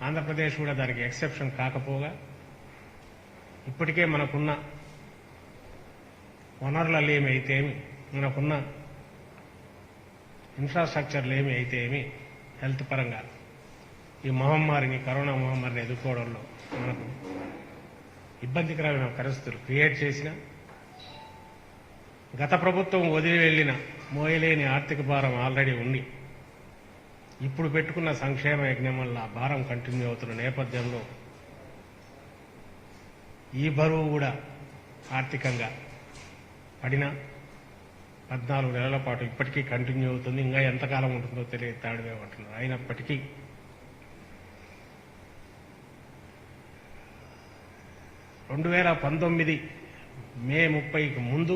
ఆంధ్రప్రదేశ్ కూడా దానికి ఎక్సెప్షన్ కాకపోగా ఇప్పటికే మనకున్న వనరులలో ఏమి అయితే ఏమి, మనకున్న ఇన్ఫ్రాస్ట్రక్చర్లు ఏమి అయితే ఏమి, హెల్త్ పరంగా ఈ మహమ్మారిని, కరోనా మహమ్మారిని ఎదుర్కోవడంలో మనకు ఇబ్బందికరమైన పరిస్థితులు క్రియేట్ చేసిన, గత ప్రభుత్వం వదిలి వెళ్లిన మోయలేని ఆర్థిక భారం ఆల్రెడీ ఉండి ఇప్పుడు పెట్టుకున్న సంక్షేమ యజ్ఞం వల్ల భారం కంటిన్యూ అవుతున్న నేపథ్యంలో ఈ బరువు కూడా ఆర్థికంగా పడిన 14 నెలల పాటు ఇప్పటికీ కంటిన్యూ అవుతుంది. ఇంకా ఎంతకాలం ఉంటుందో తెలియదు, తాడివే అంటున్నారు. అయినప్పటికీ మే 30కి ముందు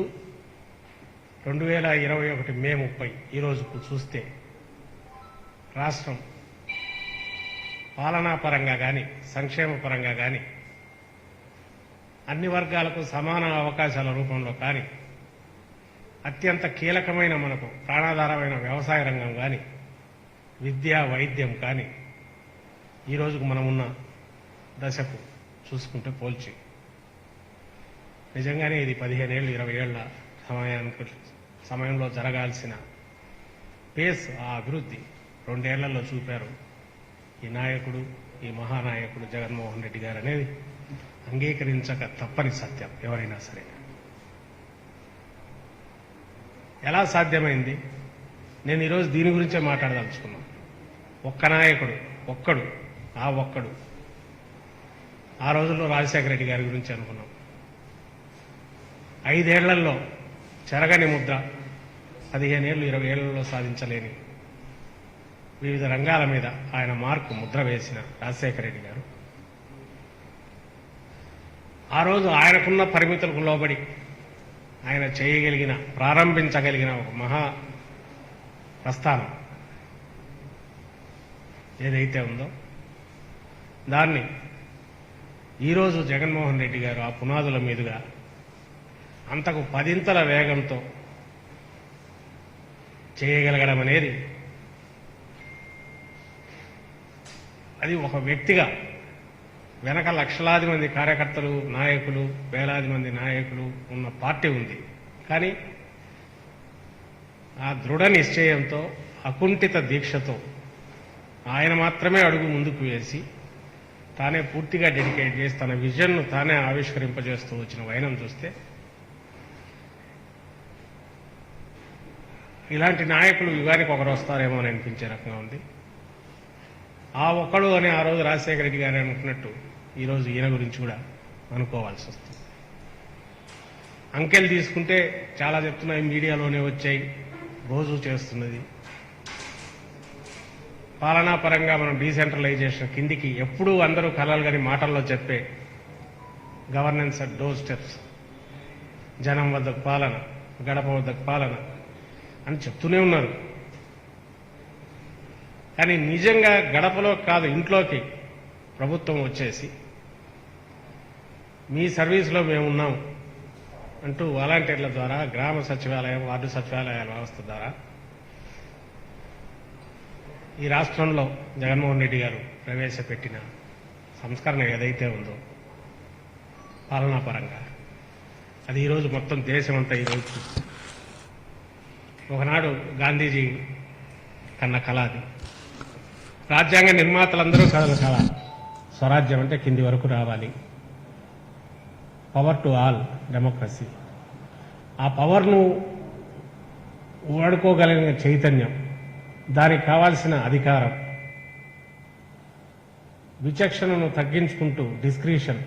2021 మే 30 ఈ రోజుకు చూస్తే రాష్ట్రం పాలనా పరంగా కానీ సంక్షేమ పరంగా కానీ అన్ని వర్గాలకు సమాన అవకాశాల రూపంలో కానీ అత్యంత కీలకమైన మనకు ప్రాణాధారమైన వ్యవసాయ రంగం కానీ విద్య వైద్యం కానీ ఈ రోజుకు మనమున్న దశకు చూసుకుంటే పోల్చి నిజంగానే ఇది 15 ఏళ్ళు 20 ఏళ్ల సమయంలో జరగాల్సిన పేస్, ఆ అభివృద్ధి 2 ఏళ్లలో చూపారు ఈ నాయకుడు, ఈ మహానాయకుడు జగన్మోహన్ రెడ్డి గారు అనేది అంగీకరించక తప్పని సత్యం ఎవరైనా సరే. ఎలా సాధ్యమైంది? నేను ఈరోజు దీని గురించే మాట్లాడదలుచుకున్నాను. ఒక్క నాయకుడు, ఒక్కడు ఆ రోజుల్లో రాజశేఖర రెడ్డి గారి గురించి అనుకున్నాం. 5 ఏళ్లలో చెరగని ముద్ర, 15 ఏళ్ళు 20 ఏళ్లలో సాధించలేని వివిధ రంగాల మీద ఆయన మార్కు ముద్ర వేసిన రాజశేఖర రెడ్డి గారు ఆ రోజు ఆయనకున్న పరిమితులకు లోబడి ఆయన చేయగలిగిన, ప్రారంభించగలిగిన ఒక మహా ప్రస్థానం ఏదైతే ఉందో దాన్ని ఈరోజు జగన్మోహన్ రెడ్డి గారు ఆ పునాదుల మీదుగా అంతకు 10ంతల వేగంతో చేయగలగడం అనేది అది ఒక వ్యక్తిగా వెనక లక్షలాది మంది కార్యకర్తలు, నాయకులు, వేలాది మంది నాయకులు ఉన్న పార్టీ ఉంది. కానీ ఆ దృఢ నిశ్చయంతో, అకుంఠిత దీక్షతో ఆయన మాత్రమే అడుగు ముందుకు వేసి తానే పూర్తిగా డెడికేట్ చేసి తన విజన్ను తానే ఆవిష్కరింపజేస్తూ వచ్చిన వైనం చూస్తే ఇలాంటి నాయకులు యుగానికి ఒకరు వస్తారేమో అని అనిపించే రకంగా ఉంది. ఆ ఒక్కడు అని ఆ రోజు రాజశేఖర రెడ్డి గారు అనుకున్నట్టు ఈరోజు ఈయన గురించి కూడా అనుకోవాల్సి వస్తుంది. అంకెలు తీసుకుంటే చాలా చెప్తున్నాయి, మీడియాలోనే వచ్చాయి, రోజు చేస్తున్నది. పాలనా పరంగా మనం డీసెంట్రలైజేషన్ కిందికి ఎప్పుడూ అందరూ కలలు కానీ మాటల్లో చెప్పే గవర్నెన్స్ అట్ డోర్ స్టెప్స్, జనం వద్దకు పాలన, గడప వద్దకు పాలన అని చెప్తూనే ఉన్నారు. కానీ నిజంగా గడపలో కాదు, ఇంట్లోకి ప్రభుత్వం వచ్చేసి మీ సర్వీస్లో మేమున్నాం అంటూ వాలంటీర్ల ద్వారా, గ్రామ సచివాలయం, వార్డు సచివాలయాల వ్యవస్థ ద్వారా ఈ రాష్ట్రంలో జగన్మోహన్ రెడ్డి గారు ప్రవేశపెట్టిన సంస్కరణ ఏదైతే ఉందో పాలనా పరంగా అది ఈరోజు మొత్తం దేశమంతా ఈరోజు ఒకనాడు గాంధీజీ కన్న కళ అది. రాజ్యాంగ నిర్మాతలందరూ కళ, స్వరాజ్యం అంటే కింది వరకు రావాలి, పవర్ టు ఆల్, డెమోక్రసీ. ఆ పవర్ను వాడుకోగలిగిన చైతన్యం, దానికి కావాల్సిన అధికారం, విచక్షణను తగ్గించుకుంటూ డిస్క్రిషన్,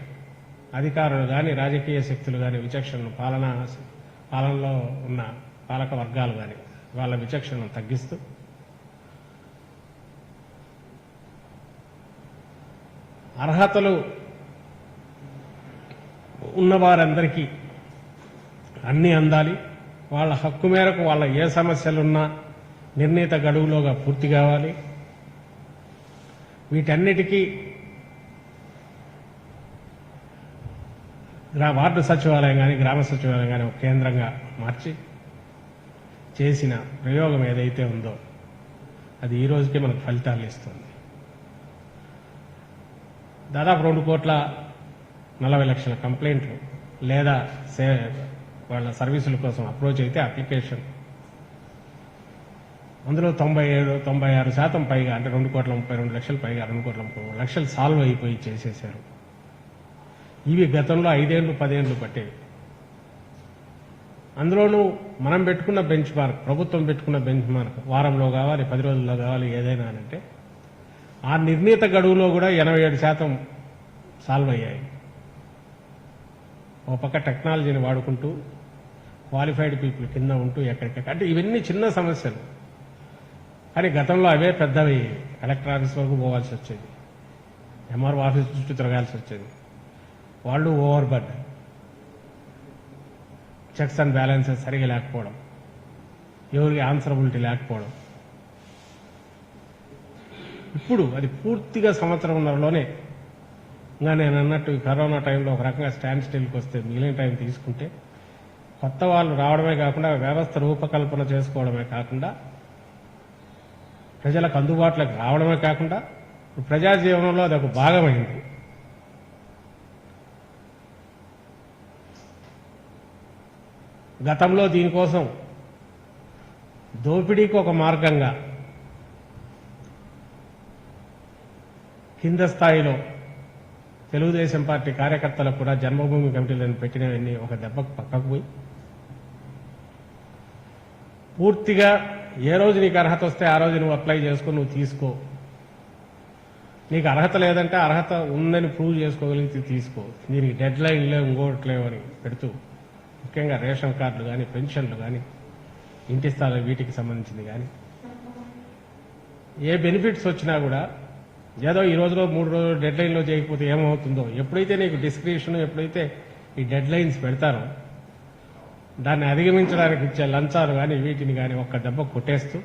అధికారులు కానీ రాజకీయ శక్తులు కానీ విచక్షణను, పాలనలో ఉన్న పాలక వర్గాలు కానీ వాళ్ళ విచక్షణను తగ్గిస్తూ అర్హతలు ఉన్నవారందరికీ అన్నీ అందాలి, వాళ్ళ హక్కు మేరకు వాళ్ళ ఏ సమస్యలున్నా నిర్ణీత గడువులోగా పూర్తి కావాలి. వీటన్నిటికీ వార్డు సచివాలయం కానీ గ్రామ సచివాలయం కానీ ఒక కేంద్రంగా మార్చి చేసిన ప్రయోగం ఏదైతే ఉందో అది ఈ రోజుకే మనకు ఫలితాలు ఇస్తుంది. దాదాపు 2,40,00,000 కంప్లైంట్లు లేదా వాళ్ళ సర్వీసుల కోసం అప్రోచ్ అయితే అప్లికేషన్, అందులో 96% పైగా అంటే 2,32,00,000 పైగా 2,30,00,000 సాల్వ్ అయిపోయి చేసేశారు. ఇవి గతంలో 5 ఏళ్ళు 10 ఏళ్ళు పట్టేవి. అందులోనూ మనం పెట్టుకున్న బెంచ్ మార్క్, ప్రభుత్వం పెట్టుకున్న బెంచ్ మార్క్ వారంలో కావాలి, 10 రోజుల్లో కావాలి, ఏదైనా అంటే ఆ నిర్ణీత గడువులో కూడా 87% సాల్వ్ అయ్యాయి. ఒక పక్క టెక్నాలజీని వాడుకుంటూ క్వాలిఫైడ్ పీపుల్ కింద ఉంటూ ఎక్కడికక్కడ, అంటే ఇవన్నీ చిన్న సమస్యలు, కానీ గతంలో అవే పెద్దవి. కలెక్టర్ ఆఫీస్ వరకు పోవాల్సి వచ్చేది, ఎంఆర్ఓ ఆఫీస్ చుట్టూ తిరగాల్సి వచ్చేది. వాళ్ళు over bird, checks and balances సరిగా లేకపోవడం, ఎవరికి ఆన్సరబిలిటీ లేకపోవడం. ఇప్పుడు అది పూర్తిగా సంవత్సరంలోనే, ఇంకా నేను అన్నట్టు ఈ కరోనా టైంలో ఒక రకంగా స్టాండ్ స్టిల్కి వస్తే మిగిలిన టైం తీసుకుంటే కొత్త వాళ్ళు రావడమే కాకుండా వ్యవస్థ రూపకల్పన చేసుకోవడమే కాకుండా ప్రజలకు అందుబాటులోకి రావడమే కాకుండా ప్రజా జీవనంలో అది ఒక భాగమైంది. గతంలో దీనికోసం దోపిడీకి ఒక మార్గంగా కింద స్థాయిలో తెలుగుదేశం పార్టీ కార్యకర్తలకు కూడా జన్మభూమి కమిటీలను పెట్టినవన్నీ ఒక దెబ్బకు పక్కకు పోయి పూర్తిగా ఏ రోజు నీకు అర్హత వస్తే ఆ రోజు నువ్వు అప్లై చేసుకుని నువ్వు తీసుకో, నీకు అర్హత లేదంటే అర్హత ఉందని ప్రూవ్ చేసుకోగలిగితే తీసుకో, దీనికి డెడ్ లైన్ లేవు ఇంకోటి లేవు అని పెడుతూ ముఖ్యంగా రేషన్ కార్డులు కానీ పెన్షన్లు కానీ ఇంటి స్థలాలు వీటికి సంబంధించింది కానీ ఏ బెనిఫిట్స్ వచ్చినా కూడా ఏదో ఈ రోజులో 3 రోజులు డెడ్ లైన్లో చేయకపోతే ఏమవుతుందో, ఎప్పుడైతే నీకు డిస్క్రిప్షన్, ఎప్పుడైతే ఈ డెడ్ లైన్స్ పెడతారో దాన్ని అధిగమించడానికి ఇచ్చే లంచాలు కానీ వీటిని కానీ ఒక్క దెబ్బ కొట్టేస్తూ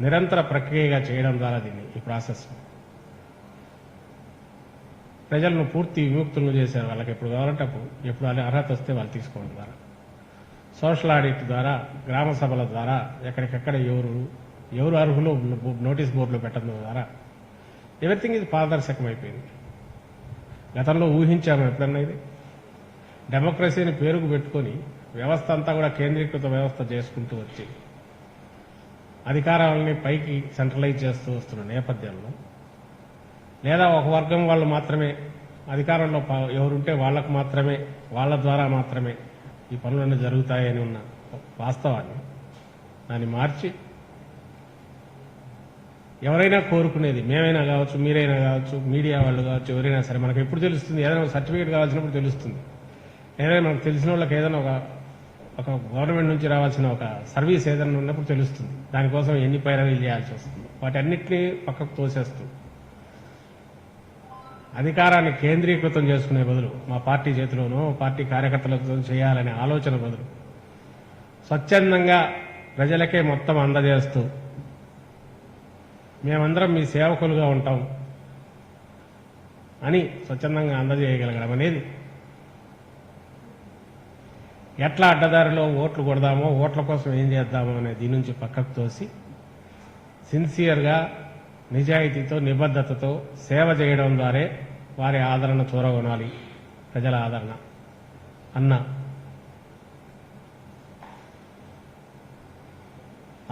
నిరంతర ప్రక్రియగా చేయడం ద్వారా ఈ ప్రాసెస్ ప్రజలను పూర్తి విముక్తులను చేశారు. వాళ్ళకి ఎప్పుడు కావాలంటే అప్పుడు, ఎప్పుడు అర్హత వస్తే వాళ్ళు తీసుకోవడం ద్వారా, సోషల్ ఆడిట్ ద్వారా, గ్రామ సభల ద్వారా, ఎక్కడికెక్కడ ఎవరు అర్హులు నోటీస్ బోర్డులో పెట్టడం ద్వారా ఎవ్రీథింగ్ ఇది పారదర్శకం అయిపోయింది. గతంలో ఊహించాము ఎప్పుడన్నా ఇది? డెమోక్రసీని పేరుకు పెట్టుకొని వ్యవస్థ అంతా కూడా కేంద్రీకృత వ్యవస్థ చేసుకుంటూ వచ్చి అధికారాలని పైకి సెంట్రలైజ్ చేస్తూ వస్తున్న నేపథ్యంలో, లేదా ఒక వర్గం వాళ్ళు మాత్రమే అధికారంలో ఎవరుంటే వాళ్లకు మాత్రమే, వాళ్ల ద్వారా మాత్రమే ఈ పనులన్నీ జరుగుతాయని ఉన్న వాస్తవాన్ని దాన్ని మార్చి ఎవరైనా కోరుకునేది, మేమైనా కావచ్చు, మీరైనా కావచ్చు, మీడియా వాళ్ళు కావచ్చు, ఎవరైనా సరే మనకు ఎప్పుడు తెలుస్తుంది? ఏదైనా సర్టిఫికేట్ కావాల్సినప్పుడు తెలుస్తుంది. ఏదైనా మనకు తెలిసిన వాళ్ళకి ఏదైనా ఒక గవర్నమెంట్ నుంచి రావాల్సిన ఒక సర్వీస్ ఏదైనా ఉన్నప్పుడు తెలుస్తుంది. దానికోసం ఎన్ని పైరవీలు చేయాల్సి వస్తుంది. వాటన్నిటినీ పక్కకు తోసేస్తూ అధికారాన్ని కేంద్రీకృతం చేసుకునే బదులు, మా పార్టీ చేతిలోనో పార్టీ కార్యకర్తలతో చేయాలనే ఆలోచన బదులు స్వచ్ఛందంగా ప్రజలకే మొత్తం అందజేస్తూ మేమందరం మీ సేవకులుగా ఉంటాం అని స్వచ్ఛందంగా అందజేయగలగడం అనేది, ఎట్లా అడ్డదారిలో ఓట్లు కొడదామో, ఓట్ల కోసం ఏం చేద్దామో అనే దీని నుంచి పక్కకు తోసి సిన్సియర్గా, నిజాయితీతో, నిబద్ధతతో సేవ చేయడం ద్వారా వారి ఆదరణ చూరగొనాలి, ప్రజల ఆదరణ అన్న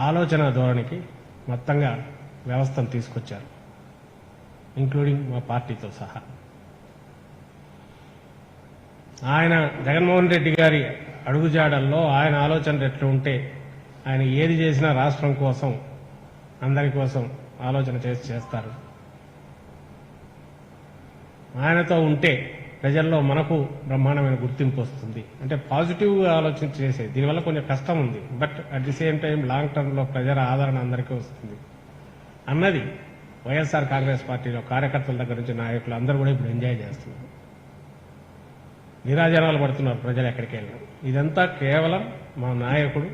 ఆలోచన ధోరణికి మొత్తంగా వ్యవస్థను తీసుకొచ్చారు, ఇంక్లూడింగ్ మా పార్టీతో సహా. ఆయన జగన్మోహన్ రెడ్డి గారి అడుగుజాడల్లో ఆయన ఆలోచనలు ఎట్లా ఉంటే ఆయన ఏది చేసినా రాష్ట్రం కోసం, అందరి కోసం ఆలోచన చేస్తారు. ఆయనతో ఉంటే ప్రజల్లో మనకు బ్రహ్మాండమైన గుర్తింపు వస్తుంది. అంటే పాజిటివ్గా ఆలోచన చేసే, దీనివల్ల కొంచెం కష్టం ఉంది, but at the same time long టర్మ్లో ప్రజల ఆదరణ అందరికీ వస్తుంది అన్నది వైఎస్ఆర్ కాంగ్రెస్ పార్టీలో కార్యకర్తల దగ్గర నుంచి నాయకులు అందరూ కూడా ఇప్పుడు ఎంజాయ్ చేస్తున్నారు. నిరాజనాలు పడుతున్నారు ప్రజలు ఎక్కడికి వెళ్ళినా. ఇదంతా కేవలం మా నాయకుడు,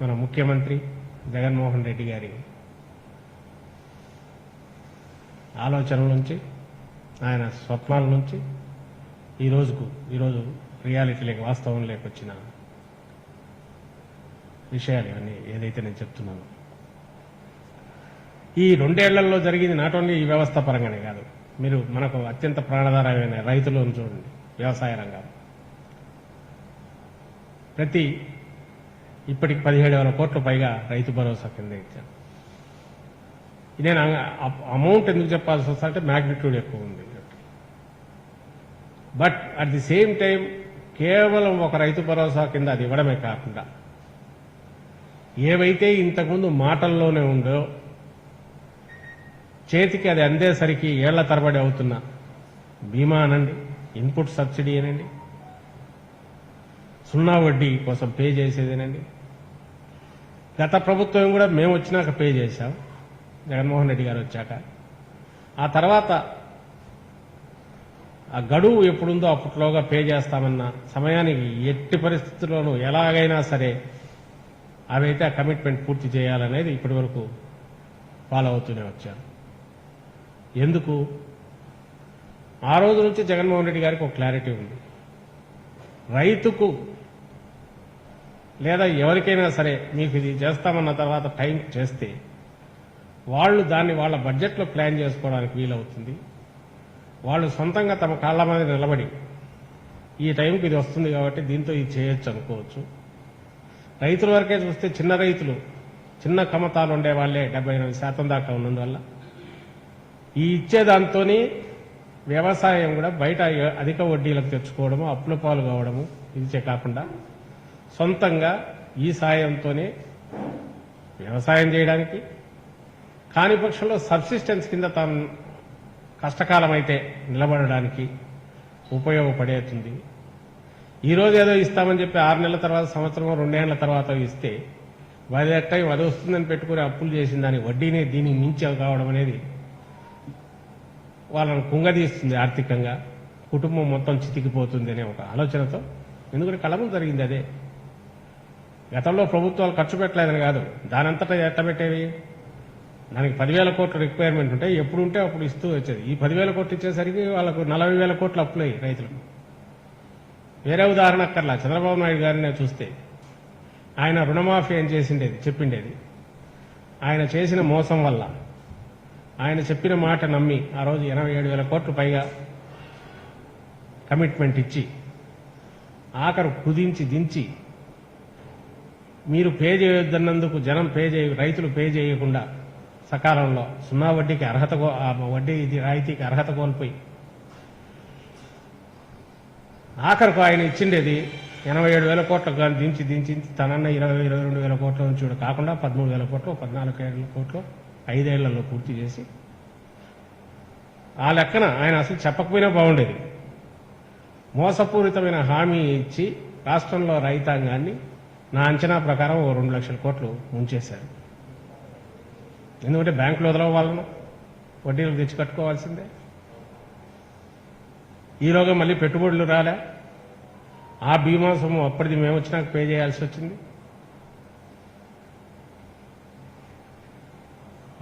మన ముఖ్యమంత్రి జగన్మోహన్ రెడ్డి గారి ఆలోచనల నుంచి, ఆయన స్వప్నాల నుంచి ఈరోజు రియాలిటీలోకి, వాస్తవంలోకి వచ్చిన విషయాలు ఇవన్నీ ఏదైతే నేను చెప్తున్నాను. ఈ 2 ఏళ్లలో జరిగింది నాట్ ఓన్లీ ఈ వ్యవస్థ పరంగానే కాదు, మీరు మనకు అత్యంత ప్రాణాధారమైన రైతులను చూడండి. వ్యవసాయ రంగం ఇప్పటికి 17,000 కోట్ల పైగా రైతు భరోసా కింద ఇచ్చారు. నేను అమౌంట్ ఎందుకు చెప్పాల్సి వస్తుందంటే మ్యాగ్నిట్యూడ్ ఎక్కువ ఉంది. But at the same time కేవలం ఒక రైతు భరోసా కింద అది ఇవ్వడమే కాకుండా ఏవైతే ఇంతకుముందు మాటల్లోనే ఉందో చేతికి అది అందేసరికి ఏళ్ల తరబడి అవుతున్న బీమా అనండి, ఇన్పుట్ సబ్సిడీ అనండి, సున్నా వడ్డీ కోసం పే చేసేదేనండి. గత ప్రభుత్వం కూడా మేము వచ్చినాక పే చేశాం, జగన్మోహన్ రెడ్డి గారు వచ్చాక. ఆ తర్వాత ఆ గడువు ఎప్పుడుందో అప్పట్లోగా పే చేస్తామన్న సమయానికి ఎట్టి పరిస్థితుల్లోనూ ఎలాగైనా సరే అవైతే ఆ కమిట్మెంట్ పూర్తి చేయాలనేది ఇప్పటి వరకు ఫాలో అవుతూనే వచ్చారు. ఎందుకు? ఆ రోజు నుంచి జగన్మోహన్ రెడ్డి గారికి ఒక క్లారిటీ ఉంది. రైతుకు లేదా ఎవరికైనా సరే మీకు ఇది చేస్తామన్న తర్వాత టైం చేస్తే వాళ్ళు దాన్ని వాళ్ళ బడ్జెట్లో ప్లాన్ చేసుకోవడానికి వీలవుతుంది. వాళ్ళు సొంతంగా తమ కాళ్ల మీద నిలబడి ఈ టైంకి ఇది వస్తుంది కాబట్టి దీంతో ఇది చేయొచ్చు అనుకోవచ్చు. రైతుల వరకే చూస్తే చిన్న రైతులు, చిన్న కమతాలు ఉండే వాళ్ళే 78% దాకా ఉన్నందువల్ల ఈ ఇచ్చేదాంతోనే వ్యవసాయం కూడా బయట అధిక వడ్డీలకు తెచ్చుకోవడము, అప్పుల పాలు కావడము ఇదిచే కాకుండా సొంతంగా ఈ సాయంతోనే వ్యవసాయం చేయడానికి, కాని పక్షంలో సబ్సిస్టెన్స్ కింద తాను కష్టకాలం అయితే నిలబడడానికి ఉపయోగపడేస్తుంది. ఈ రోజు ఏదో ఇస్తామని చెప్పి 6 నెలల తర్వాత, సంవత్సరం 2 ఏళ్ల తర్వాత ఇస్తే వారి టైం అది వస్తుందని పెట్టుకుని అప్పులు చేసిన దాని వడ్డీని దీనికి మించి కావడం అనేది వాళ్ళను కుంగదీస్తుంది. ఆర్థికంగా కుటుంబం మొత్తం చితికిపోతుంది అనే ఒక ఆలోచనతో, ఎందుకంటే కళము జరిగింది అదే. గతంలో ప్రభుత్వాలు ఖర్చు పెట్టలేదని కాదు, దానంతటా ఎట్టబెట్టేవి. దానికి 10,000 కోట్ల రిక్వైర్మెంట్ ఉంటే ఎప్పుడు ఉంటే అప్పుడు ఇస్తూ వచ్చేది. ఈ 10,000 కోట్లు ఇచ్చేసరికి వాళ్ళకు 40,000 కోట్లు అప్పులయ్యి రైతులకు. వేరే ఉదాహరణ అక్కర్లా, చంద్రబాబు నాయుడు గారినే చూస్తే ఆయన రుణమాఫీ ఏం చేసిండేది చెప్పిండేది. ఆయన చేసిన మోసం వల్ల, ఆయన చెప్పిన మాట నమ్మి ఆ రోజు 87,000 కోట్లు పైగా కమిట్మెంట్ ఇచ్చి ఆఖరు కుదించి దించి మీరు పే చేయొద్దన్నందుకు జనం రైతులు పే చేయకుండా సకాలంలో సున్నా వడ్డీకి వడ్డీ రాయితీకి అర్హత కోల్పోయి ఆఖరకు ఆయన ఇచ్చిండేది 87,000 కోట్ల దించి తనన్న 22,000 కోట్ల నుంచి కూడా కాకుండా 13,000 కోట్లు, 14,000 కోట్లు 5 ఏళ్లలో పూర్తి చేసి, ఆ లెక్కన ఆయన అసలు చెప్పకపోయినా బాగుండేది. మోసపూరితమైన హామీ ఇచ్చి రాష్ట్రంలో రైతాంగాన్ని నా అంచనా ప్రకారం 2 లక్షల కోట్లు ముంచేశారు. ఎందుకంటే బ్యాంకులు వదలవాళ్ళను వడ్డీలు తెచ్చి కట్టుకోవాల్సిందే. ఈలోగా మళ్ళీ పెట్టుబడులు రాలే, ఆ బీమా సొమ్ము అప్పటిది మేము వచ్చినాక పే చేయాల్సి వచ్చింది.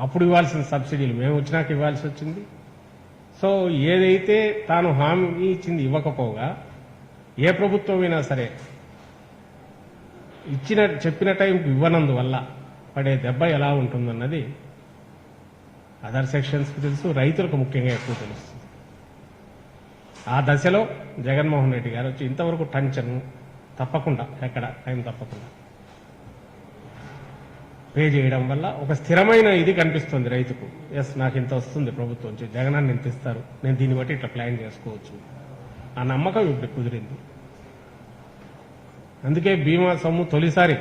అప్పుడు ఇవ్వాల్సిన సబ్సిడీలు మేము వచ్చినాక ఇవ్వాల్సి వచ్చింది. సో ఏదైతే తాను హామీ ఇచ్చింది ఇవ్వకపోగా ఏ ప్రభుత్వం అయినా సరే చెప్పిన టైంకి ఇవ్వనందువల్ల పడే దెబ్బ ఎలా ఉంటుందన్నది అదర్ సెక్షన్స్కి తెలుసు, రైతులకు ముఖ్యంగా ఎక్కువ తెలుస్తుంది. ఆ దశలో జగన్మోహన్ రెడ్డి గారు వచ్చి ఇంతవరకు టెన్షన్ తప్పకుండా ఎక్కడ టైం తప్పకుండా పే చేయడం వల్ల ఒక స్థిరమైన ఇది కనిపిస్తుంది రైతుకు. ఎస్, నాకు ఇంత వస్తుంది ప్రభుత్వం నుంచి, జగనాన్ని ఇంత ఇస్తారు, నేను దీన్ని బట్టి ఇట్లా ప్లాన్ చేసుకోవచ్చు, ఆ నమ్మకం ఇప్పుడు కుదిరింది. అందుకే బీమా సొమ్ము తొలిసారి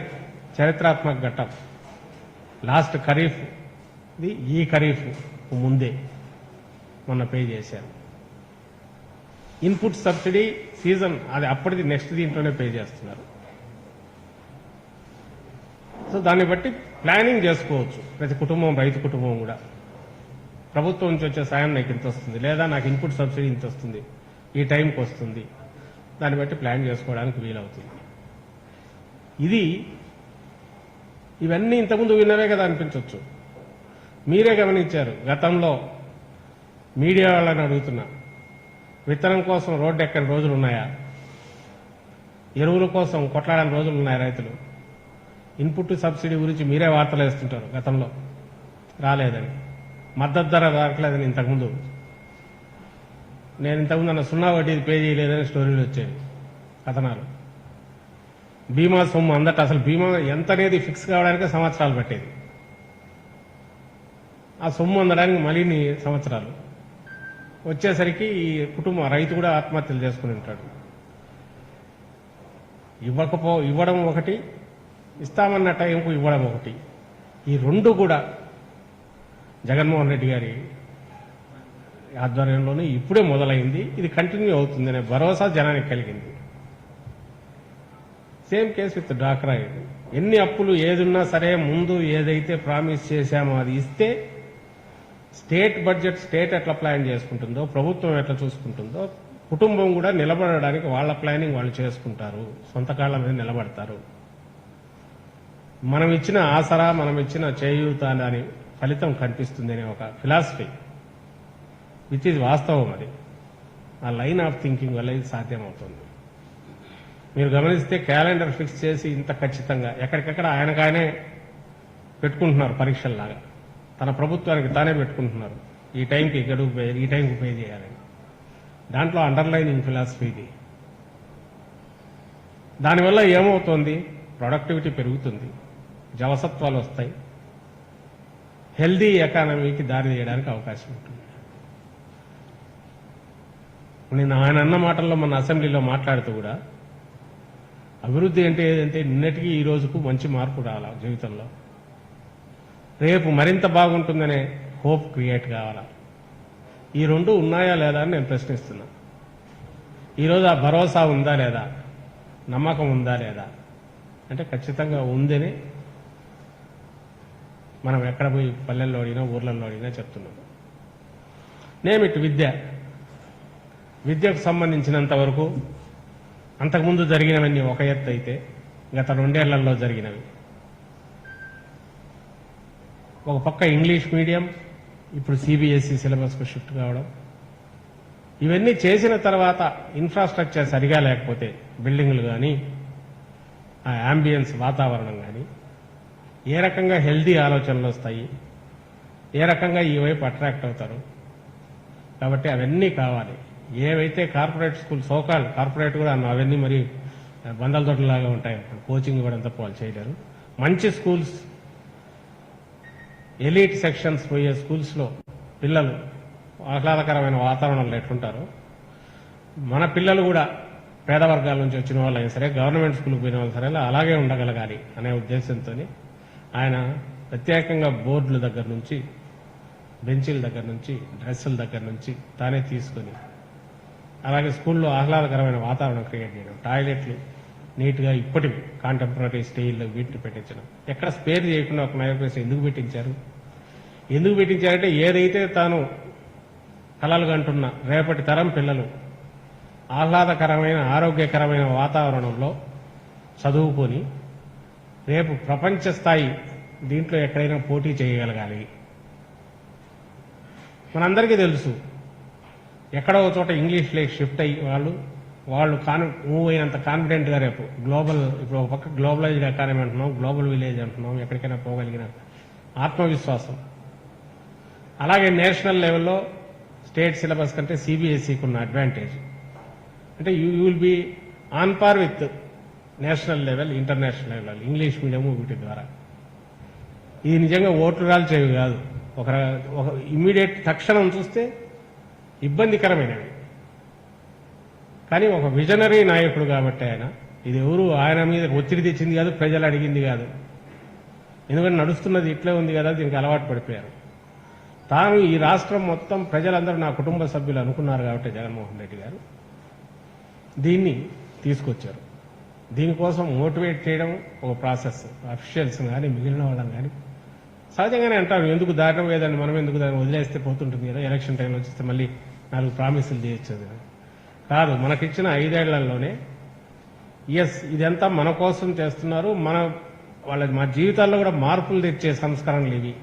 చరిత్రాత్మక ఘట్టం లాస్ట్ ఖరీఫ్ ఈ ఖరీఫ్ ముందే మొన్న పే చేశారు. ఇన్పుట్ సబ్సిడీ సీజన్ అది అప్పటిది నెక్స్ట్ దీంట్లోనే పే చేస్తున్నారు. సో దాన్ని బట్టి ప్లానింగ్ చేసుకోవచ్చు ప్రతి కుటుంబం, రైతు కుటుంబం కూడా. ప్రభుత్వం నుంచి వచ్చే సాయం నాకు ఇంత వస్తుంది, లేదా నాకు ఇన్పుట్ సబ్సిడీ ఇంత వస్తుంది, ఈ టైంకి వస్తుంది, దాన్ని బట్టి ప్లాన్ చేసుకోవడానికి వీలవుతుంది. ఇవన్నీ ఇంతకుముందు విన్నవే కదా అనిపించవచ్చు. మీరే గమనించారు, గతంలో మీడియా వాళ్ళని అడుగుతున్నా, విత్తనం కోసం రోడ్డు ఎక్కని రోజులు ఉన్నాయా? ఎరువుల కోసం కొట్లాడని రోజులు ఉన్నాయా? రైతులు ఇన్పుట్ సబ్సిడీ గురించి మీరే వార్తలు వేస్తుంటారు, గతంలో రాలేదని, మద్దతు ధర రావట్లేదని ఇంతకుముందు నేను ఇంతకుముందు అన్న సున్నా వడ్డీది పే చేయలేదని స్టోరీలు వచ్చేవి, కథనాలు. బీమా సొమ్ము అందట అసలు బీమా ఎంత అనేది ఫిక్స్ కావడానికి సంవత్సరాలు పట్టేది. ఆ సొమ్ము అందడానికి మళ్ళీ సంవత్సరాలు వచ్చేసరికి ఈ రైతు కూడా ఆత్మహత్యలు చేసుకుని ఉంటాడు. ఇవ్వడం ఒకటి, ఇస్తామన్న టైంకు ఇవ్వడం ఒకటి. ఈ రెండు కూడా జగన్మోహన్ రెడ్డి గారి ఆధ్వర్యంలోనే ఇప్పుడే మొదలైంది. ఇది కంటిన్యూ అవుతుందనే భరోసా జనానికి కలిగింది. సేమ్ కేసు విత్ డ్వాక్రా. ఎన్ని అప్పులు ఏదున్నా సరే ముందు ఏదైతే ప్రామిస్ చేశామో అది ఇస్తే స్టేట్ బడ్జెట్ స్టేట్ ఎట్లా ప్లాన్ చేసుకుంటుందో, ప్రభుత్వం ఎట్లా చూసుకుంటుందో, కుటుంబం కూడా నిలబడడానికి వాళ్ళ ప్లానింగ్ వాళ్ళు చేసుకుంటారు, సొంత కాళ్ళ మీద నిలబడతారు. మనం ఇచ్చిన ఆసరా, మనం ఇచ్చిన చేయూత అని ఫలితం కనిపిస్తుంది అనే ఒక ఫిలాసఫీ విచ్ ఈజ్ వాస్తవం. అది ఆ లైన్ ఆఫ్ థింకింగ్ వల్ల ఇది సాధ్యమవుతుంది. మీరు గమనిస్తే క్యాలెండర్ ఫిక్స్ చేసి ఇంత ఖచ్చితంగా ఎక్కడికెక్కడ ఆయనకాయనే పెట్టుకుంటున్నారు, పరీక్షల్లాగా తన ప్రభుత్వానికి తానే పెట్టుకుంటున్నారు. ఈ టైంకి గడువు పే, ఈ టైంకి పే చేయాలని. దాంట్లో అండర్లైనింగ్ ఫిలాసఫీ ఇది. దానివల్ల ఏమవుతోంది? ప్రొడక్టివిటీ పెరుగుతుంది, జవసత్వాలు వస్తాయి, హెల్దీ ఎకానమీకి దారి తీయడానికి అవకాశం ఉంటుంది. నేను ఆయన అన్న మాటల్లో మన అసెంబ్లీలో మాట్లాడుతూ కూడా అభివృద్ధి అంటే ఏదంటే నిన్నటికి ఈ రోజుకు మంచి మార్పు రావాలా జీవితంలో, రేపు మరింత బాగుంటుందనే హోప్ క్రియేట్ కావాలా. ఈ రెండు ఉన్నాయా లేదా అని నేను ప్రశ్నిస్తున్నా. ఈరోజు ఆ భరోసా ఉందా లేదా, నమ్మకం ఉందా లేదా అంటే ఖచ్చితంగా ఉందని మనం ఎక్కడ పోయి పల్లెల్లో అడిగినా ఊర్లలో అడిగినా చెప్తున్నాం. నేమిటి విద్యకు సంబంధించినంత వరకు అంతకుముందు జరిగినవన్నీ ఒక ఎత్తు అయితే గత 2 ఏళ్లలో జరిగినవి ఒక పక్క ఇంగ్లీష్ మీడియం, ఇప్పుడు సిబిఎస్ఈ సిలబస్కు షిఫ్ట్ కావడం, ఇవన్నీ చేసిన తర్వాత ఇన్ఫ్రాస్ట్రక్చర్ సరిగా లేకపోతే బిల్డింగ్లు కానీ ఆ యాంబియన్స్ వాతావరణం కానీ ఏ రకంగా హెల్దీ ఆలోచనలు వస్తాయి, ఏ రకంగా ఈ వైపు అట్రాక్ట్ అవుతారు. కాబట్టి అవన్నీ కావాలి. ఏవైతే కార్పొరేట్ స్కూల్ సోకాల్ కార్పొరేట్ కూడా అవన్నీ మరి బందల తోటలాగా ఉంటాయి, కోచింగ్ ఇవ్వడం తప్ప వాళ్ళు చేయలేరు. మంచి స్కూల్స్, ఎలీట్ సెక్షన్స్ పోయే స్కూల్స్లో పిల్లలు ఆహ్లాదకరమైన వాతావరణంలో ఎట్లుంటారో మన పిల్లలు కూడా పేద వర్గాల నుంచి వచ్చిన వాళ్ళైనా సరే, గవర్నమెంట్ స్కూల్కి పోయిన వాళ్ళు సరే అలాగే ఉండగలగాలి అనే ఉద్దేశంతో ఆయన ప్రత్యేకంగా బోర్డుల దగ్గర నుంచి, బెంచీల దగ్గర నుంచి, డ్రెస్సుల దగ్గర నుంచి తానే తీసుకొని అలాగే స్కూల్లో ఆహ్లాదకరమైన వాతావరణం క్రియేట్ చేయడం, టాయిలెట్లు నీట్గా ఇప్పటి కాంటెంపరీ స్టైల్లో వీటిని పెట్టించడం, ఎక్కడ స్పేర్ చేయకుండా ఒక నైవేసి ఎందుకు పెట్టించారంటే ఏదైతే తాను కలలు కంటున్న రేపటి తరం పిల్లలు ఆహ్లాదకరమైన ఆరోగ్యకరమైన వాతావరణంలో చదువుకొని రేపు ప్రపంచ స్థాయి దీంట్లో ఎక్కడైనా పోటీ చేయగలగాలి. మనందరికీ తెలుసు ఎక్కడో చోట ఇంగ్లీష్ లేక్ షిఫ్ట్ అయ్యి వాళ్ళు మూవ్ అయినంత కాన్ఫిడెంట్గా రేపు గ్లోబల్, ఇప్పుడు ఒక పక్క గ్లోబలైజ్డ్ ఎకానమీ అంటున్నాం, గ్లోబల్ విలేజ్ అంటున్నాం, ఎక్కడికైనా పోగలిగిన ఆత్మవిశ్వాసం. అలాగే నేషనల్ లెవెల్లో స్టేట్ సిలబస్ కంటే సిబిఎస్ఈకి ఉన్న అడ్వాంటేజ్ అంటే you will be on par with national level, international level English medium వీటి ద్వారా. ఇది నిజంగా ఓట్లు రాల్చేవి కాదు, ఒక ఇమ్మీడియట్ తక్షణం చూస్తే ఇబ్బందికరమైనవి. కానీ ఒక విజనరీ నాయకుడు కాబట్టి ఇది ఆయన మీద ఒత్తిడి తెచ్చింది కాదు, ప్రజలు అడిగింది కాదు. ఎందుకంటే నడుస్తున్నది ఇట్లే ఉంది కదా, దీనికి అలవాటు పడిపోయారు. తాను ఈ రాష్ట్రం మొత్తం ప్రజలందరూ నా కుటుంబ సభ్యులు అనుకున్నారు కాబట్టి జగన్మోహన్ రెడ్డి గారు దీన్ని తీసుకొచ్చారు. దీనికోసం మోటివేట్ చేయడం ఒక ప్రాసెస్. అఫీషియల్స్ కానీ మిగిలిన వాళ్ళని కానీ సహజంగానే అంటారు, ఎందుకు దారిన పోయేదాన్ని మనం ఎందుకు దాన్ని వదిలేస్తే పోతుంటుంది కదా, ఎలక్షన్ టైంలో వచ్చేస్తే మళ్ళీ 4 ప్రామిసులు చేయొచ్చు కాదు. మనకిచ్చిన 5 ఏళ్లలోనే ఇదంతా మన కోసం చేస్తున్నారు, మా జీవితాల్లో కూడా మార్పులు తెచ్చే సంస్కరణలు ఇవి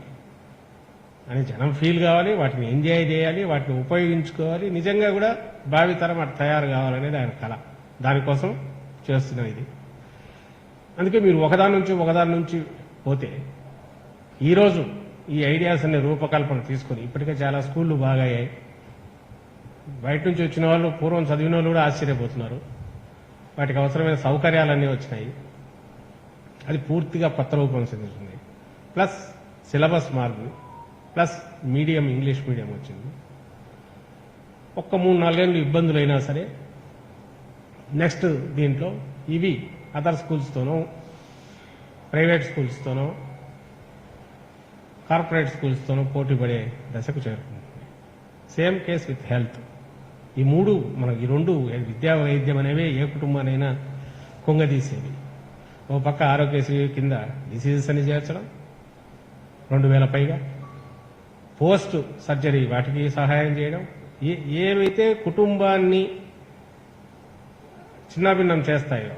అని జనం ఫీల్ కావాలి, వాటిని ఎంజాయ్ చేయాలి, వాటిని ఉపయోగించుకోవాలి, నిజంగా కూడా భావితరం అటు తయారు కావాలనేది ఆయన కళ. దానికోసం చేస్తున్నది ఇది. అందుకే మీరు ఒకదాని నుంచి పోతే ఈరోజు ఈ ఐడియాస్ అనే రూపకల్పన తీసుకుని ఇప్పటికే చాలా స్కూళ్లు బాగా అయ్యాయి. బయట నుంచి వచ్చిన వాళ్ళు పూర్వం చదివిన వాళ్ళు కూడా ఆశ్చర్యపోతున్నారు. వాటికి అవసరమైన సౌకర్యాలన్నీ వచ్చినాయి. అది పూర్తిగా కొత్త రూపం చెందుతుంది. ప్లస్ సిలబస్ మారింది, ప్లస్ మీడియం ఇంగ్లీష్ మీడియం వచ్చింది. ఒక్క 3-4 ఏళ్ళు ఇబ్బందులు అయినా సరే నెక్స్ట్ దీంట్లో ఇవి అదర్ స్కూల్స్తోనో, ప్రైవేట్ స్కూల్స్తోనో, కార్పొరేట్ స్కూల్స్తోనో పోటీ పడే దశకు చేరుతుంది. Same case with health. ఈ మూడు మనకి ఈ రెండు విద్యా వైద్యం అనేవి ఏ కుటుంబానైనా కుంగదీసేవి. ఓ పక్క ఆరోగ్యశ్రీ కింద డిసీజెస్ అని చేర్చడం, 2000 పైగా పోస్ట్ సర్జరీ వాటికి సహాయం చేయడం, ఏవైతే కుటుంబాన్ని చిన్నాభిన్నం చేస్తాయో,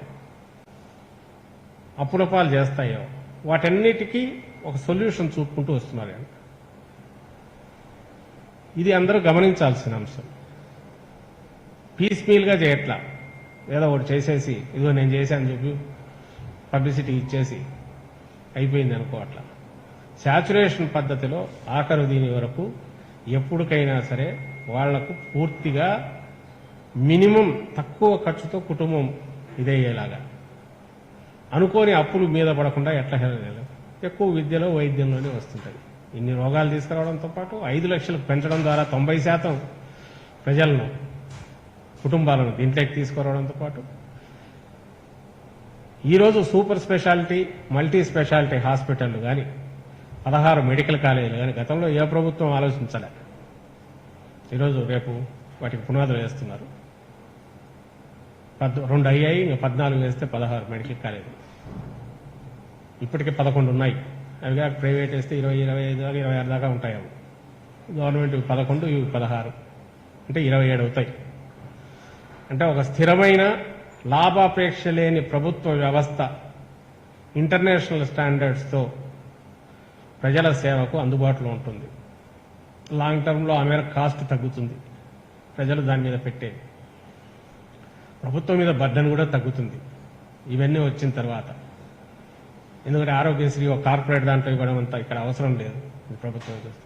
అప్పుల పాలు చేస్తాయో వాటన్నిటికీ ఒక సొల్యూషన్ చూపుకుంటూ వస్తున్నారు. ఇది అందరూ గమనించాల్సిన అంశం. పీస్ మీల్గా చేయట్లా, ఏదో ఒకటి చేసేసి ఇదిగో నేను చేశాను చెప్పి పబ్లిసిటీ ఇచ్చేసి అయిపోయింది అనుకోవట్లా. శాచురేషన్ పద్ధతిలో ఆఖరు దీని వరకు ఎప్పటికైనా సరే వాళ్లకు పూర్తిగా మినిమం తక్కువ ఖర్చుతో కుటుంబం ఇదయ్యేలాగా, అనుకోని అప్పులు మీద పడకుండా ఎట్లా ఎక్కువ విద్యలో వైద్యంలోనే వస్తుంటాయి. ఇన్ని రోగాలు తీసుకురావడంతో పాటు 5 లక్షలకు పెంచడం ద్వారా 90% ప్రజలను, కుటుంబాలను దీంట్లోకి తీసుకురావడంతో పాటు ఈరోజు సూపర్ స్పెషాలిటీ, మల్టీ స్పెషాలిటీ హాస్పిటళ్లు కానీ, 16 మెడికల్ కాలేజీలు కానీ గతంలో ఏ ప్రభుత్వం ఆలోచించలే. ఈరోజు రేపు వాటికి పునాదులు వేస్తున్నారు. 2 అయ్యాయి, ఇంకా 14 వేస్తే 16 మెడికల్ కాలేజీలు. ఇప్పటికే 11 ఉన్నాయి. అవి కాక ప్రైవేట్ వేస్తే 20, 25 దాకా 26 దాకా ఉంటాయి. అవి గవర్నమెంట్ 11, ఇవి 16 అంటే 27 అవుతాయి. అంటే ఒక స్థిరమైన లాభాపేక్ష లేని ప్రభుత్వ వ్యవస్థ ఇంటర్నేషనల్ స్టాండర్డ్స్తో ప్రజల సేవకు అందుబాటులో ఉంటుంది. లాంగ్ టర్మ్లో ఆ మేర కాస్ట్ తగ్గుతుంది. ప్రజలు దాని మీద పెట్టేది, ప్రభుత్వం మీద బర్డెన్ కూడా తగ్గుతుంది ఇవన్నీ వచ్చిన తర్వాత. ఎందుకంటే ఆరోగ్యశ్రీ ఒక కార్పొరేట్ దాంట్లో ఇవ్వడం అంతా ఇక్కడ అవసరం లేదు. ప్రభుత్వం చేస్తుంది.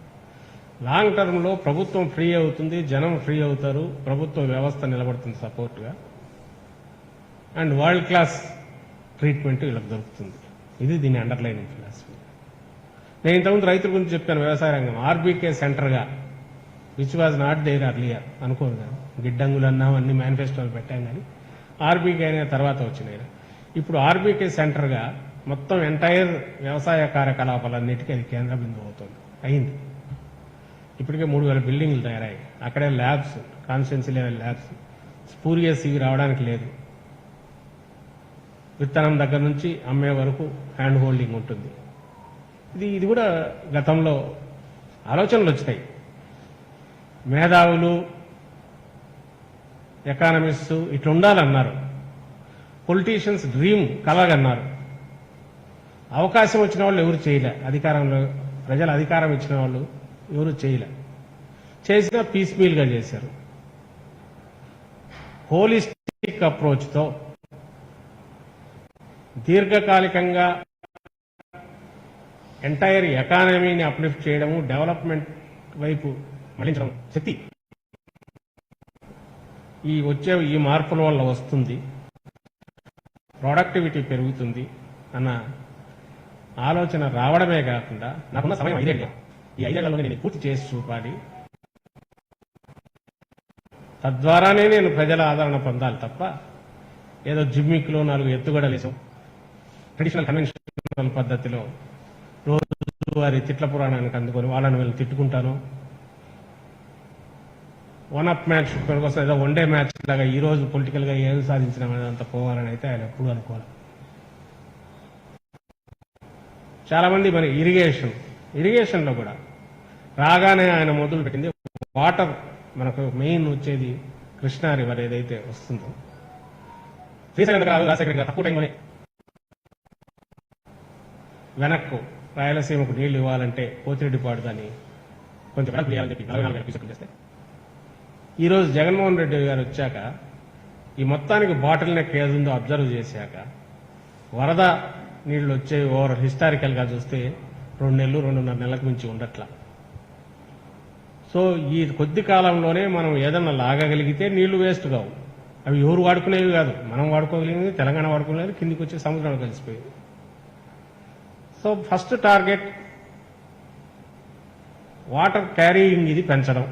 లాంగ్ టర్మ్లో ప్రభుత్వం ఫ్రీ అవుతుంది, జనం ఫ్రీ అవుతారు, ప్రభుత్వ వ్యవస్థ నిలబడుతుంది సపోర్ట్గా, అండ్ వరల్డ్ క్లాస్ ట్రీట్మెంట్ వీళ్ళకి దొరుకుతుంది. ఇది దీని అండర్లైనింగ్ ఫిలాసఫీ. నేను ఇంతకుముందు రైతుల గురించి చెప్పాను. వ్యవసాయ రంగం ఆర్బీకే సెంటర్గా, which was not there earlier అనుకోను కానీ, గిడ్డంగులు అన్నాం, అన్ని మేనిఫెస్టోలు పెట్టాం కానీ ఆర్బీకే అనే తర్వాత వచ్చినాయి. ఇప్పుడు ఆర్బీకే సెంటర్గా మొత్తం ఎంటైర్ వ్యవసాయ కార్యకలాపాలన్నిటికీ అది కేంద్ర బిందువు అవుతుంది. అయింది. ఇప్పటికే 3000 బిల్డింగ్లు తయారయ్యాయి. అక్కడే labs, constituency level labs, spurious ఇవి రావడానికి లేదు. విత్తనం దగ్గర నుంచి అమ్మే వరకు హ్యాండ్ హోల్డింగ్ ఉంటుంది. ఇది కూడా గతంలో ఆలోచనలు వచ్చినాయి. మేధావులు, ఎకానమిస్టు ఇట్లా ఉండాలన్నారు. పొలిటీషియన్స్ డ్రీమ్ కలగన్నారు. అవకాశం వచ్చిన వాళ్ళు ఎవరు చేయలే. అధికారంలో ప్రజలు అధికారం ఇచ్చిన వాళ్ళు ఎవరు చేయలే. చేసినా పీస్ మీల్గా చేశారు. హోలిస్టిక్ అప్రోచ్తో దీర్ఘకాలికంగా ఎంటైర్ ఎకానమీని అప్లిఫ్ట్ చేయడము, డెవలప్మెంట్ వైపు మళ్లించడం శక్తి ఈ మార్పుల వల్ల వస్తుంది. ప్రొడక్టివిటీ పెరుగుతుంది అన్న ఆలోచన రావడమే కాకుండా, నాకున్న సమయం 5 ఏళ్ళే, ఈ 5 ఏళ్లలో నేను పూర్తి చేసి చూపాలి, తద్వారానే నేను ప్రజల ఆదరణ పొందాలి తప్ప ఏదో జిమ్మిక్లో 4 ఎత్తుగడలేసాం ట్రెడిషనల్ కన్వెన్షనల్ పద్ధతిలో రోజువారి తిట్ల పురాణానికి అందుకొని వాళ్ళని వీళ్ళు తిట్టుకుంటాను, వన్ అప్ మ్యాచ్ కోసం ఏదో 1 డే మ్యాచ్ లాగా ఈ రోజు పొలిటికల్ గా ఏం సాధించినామనేదంతా పోవాలని అయితే ఆయన ఎప్పుడు అనుకోవాలి. చాలా మంది మరి ఇరిగేషన్ లో కూడా రాగానే ఆయన మొదలు పెట్టింది వాటర్. మనకు మెయిన్ వచ్చేది కృష్ణా రివర్ ఏదైతే వస్తుందో, తక్కువ టైంలోనే వెనక్కు రాయలసీమకు నీళ్లు ఇవ్వాలంటే పోతిరెడ్డిపాడు దాన్ని కొంచెం వెనక్కి ఇవ్వాలని చెప్పి 44 ఎపిసోడ్లు చేస్తే, ఈరోజు జగన్మోహన్ రెడ్డి గారు వచ్చాక ఈ మొత్తానికి బాటిల్ నెక్ ఏదుందో అబ్జర్వ్ చేశాక వరద నీళ్లు వచ్చే ఓవర్ హిస్టారికల్ గా చూస్తే 2 నెలలు 2.5 నెలలకు మించి ఉండట్లా. సో ఈ కొద్ది కాలంలోనే మనం ఏదన్నా లాగగలిగితే నీళ్లు వేస్ట్ కావు. అవి ఎవరు వాడుకునేవి కాదు, మనం వాడుకోగలిగింది, తెలంగాణ వాడుకునేది, కిందికి వచ్చి సముద్రంలో కలిసిపోయింది. So first target water carrying ఇది పెంచడం,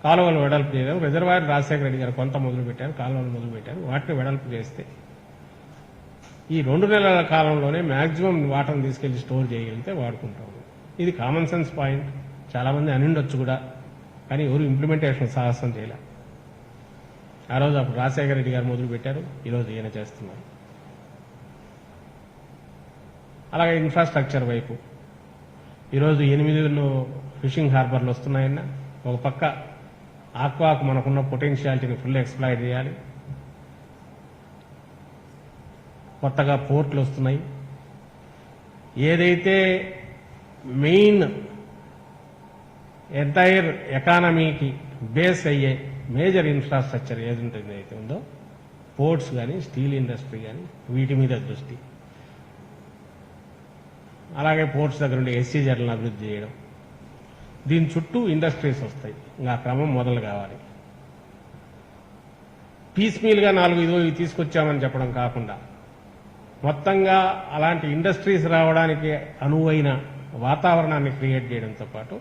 కాలువలు వెడల్పు చేయడం. రిజర్వాయర్ రాజశేఖర రెడ్డి గారు కొంత మొదలుపెట్టారు, కాలువలు మొదలుపెట్టారు. వాటిని వెడల్పు చేస్తే ఈ 2 నెలల కాలంలోనే మ్యాక్సిమం వాటర్ని తీసుకెళ్లి స్టోర్ చేయగలిగితే వాడుకుంటాం. ఇది కామన్ సెన్స్ పాయింట్. చాలా మంది అనిండొచ్చు కూడా, కానీ ఎవరు ఇంప్లిమెంటేషన్ సాహసం చేయలే. ఆ రోజు అప్పుడు రాజశేఖర రెడ్డి గారు మొదలు పెట్టారు, ఈరోజు ఈయన చేస్తున్నారు. అలాగే ఇన్ఫ్రాస్ట్రక్చర్ వైపు ఈరోజు 8 ఫిషింగ్ హార్బర్లు వస్తున్నాయన్న. ఒక పక్క ఆక్వాకు మనకున్న పొటెన్షియాలిటీని ఫుల్ ఎక్స్ప్లాయిట్ చేయాలి. కొత్తగా పోర్ట్లు వస్తున్నాయి. ఏదైతే మెయిన్ ఎంటైర్ ఎకానమీకి బేస్ అయ్యే మేజర్ ఇన్ఫ్రాస్ట్రక్చర్ ఏది అయితే ఉందో, పోర్ట్స్ కానీ, స్టీల్ ఇండస్ట్రీ కానీ, వీటి మీద దృష్టి. అలాగే పోర్ట్స్ దగ్గర ఉండే ఎస్సీజెడ్లను అభివృద్ధి చేయడం. దీని చుట్టూ ఇండస్ట్రీస్ వస్తాయి. ఇంకా ఆ క్రమం మొదలు కావాలి. పీస్ మీల్గా 4-5 తీసుకొచ్చామని చెప్పడం కాకుండా మొత్తంగా అలాంటి ఇండస్ట్రీస్ రావడానికి అనువైన వాతావరణాన్ని క్రియేట్ చేయడంతో పాటు